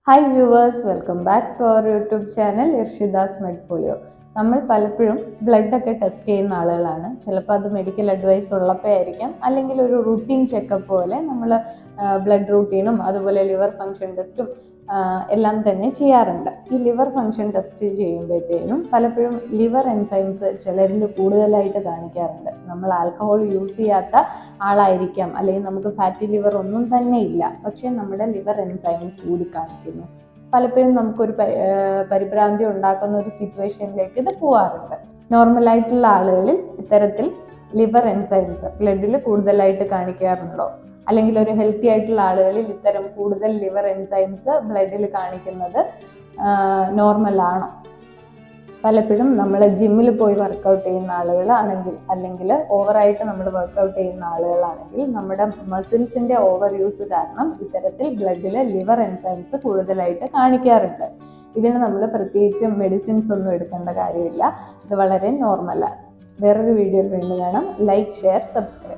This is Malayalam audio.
Hi viewers, welcome back to our YouTube channel Irshidas മെഡ്പോളിയോ. നമ്മൾ പലപ്പോഴും ബ്ലഡൊക്കെ ടെസ്റ്റ് ചെയ്യുന്ന ആളുകളാണ്. ചിലപ്പോൾ അത് മെഡിക്കൽ അഡ്വൈസ് ഉള്ളപ്പോൾ ആയിരിക്കാം, അല്ലെങ്കിൽ ഒരു റുട്ടീൻ ചെക്കപ്പ് പോലെ നമ്മൾ ബ്ലഡ് റൂട്ടീനും അതുപോലെ ലിവർ ഫങ്ഷൻ ടെസ്റ്റും എല്ലാം തന്നെ ചെയ്യാറുണ്ട്. ഈ ലിവർ ഫങ്ഷൻ ടെസ്റ്റ് ചെയ്യുമ്പോഴത്തേനും പലപ്പോഴും ലിവർ എൻസൈംസ് ചിലരിൽ കൂടുതലായിട്ട് കാണിക്കാറുണ്ട്. നമ്മൾ ആൽക്കഹോൾ യൂസ് ചെയ്യാത്ത ആളായിരിക്കാം, അല്ലെങ്കിൽ നമുക്ക് ഫാറ്റി ലിവർ ഒന്നും തന്നെ ഇല്ല, പക്ഷേ നമ്മുടെ ലിവർ എൻസൈം കൂടി കാണിക്കുന്നു. പലപ്പോഴും നമുക്കൊരു പരിഭ്രാന്തി ഉണ്ടാക്കുന്ന ഒരു സിറ്റുവേഷനിലേക്ക് ഇത് പോകാറുണ്ട്. നോർമലായിട്ടുള്ള ആളുകളിൽ ഇത്തരത്തിൽ ലിവർ എൻസൈംസ് ബ്ലഡിൽ കൂടുതലായിട്ട് കാണിക്കാറുണ്ടോ, അല്ലെങ്കിൽ ഒരു ഹെൽത്തി ആയിട്ടുള്ള ആളുകളിൽ ഇത്തരം കൂടുതൽ ലിവർ എൻസൈംസ് ബ്ലഡിൽ കാണിക്കുന്നത് നോർമൽ ആണോ? പലപ്പോഴും നമ്മൾ ജിമ്മിൽ പോയി വർക്കൗട്ട് ചെയ്യുന്ന ആളുകളാണെങ്കിൽ, അല്ലെങ്കിൽ ഓവറായിട്ട് നമ്മൾ വർക്കൗട്ട് ചെയ്യുന്ന ആളുകളാണെങ്കിൽ, നമ്മുടെ മസിൽസിന്റെ ഓവർ യൂസ് കാരണം ഇത്തരത്തിൽ ബ്ലഡിൽ ലിവർ എൻസൈംസ് കൂടുതലായിട്ട് കാണിക്കാറുണ്ട്. ഇതിന് നമ്മൾ പ്രത്യേകിച്ച് മെഡിസിൻസ് ഒന്നും എടുക്കേണ്ട കാര്യമില്ല. ഇത് വളരെ നോർമലാണ്. വേറൊരു വീഡിയോയിൽ വീണ്ടും കാണാം. Like, share, subscribe.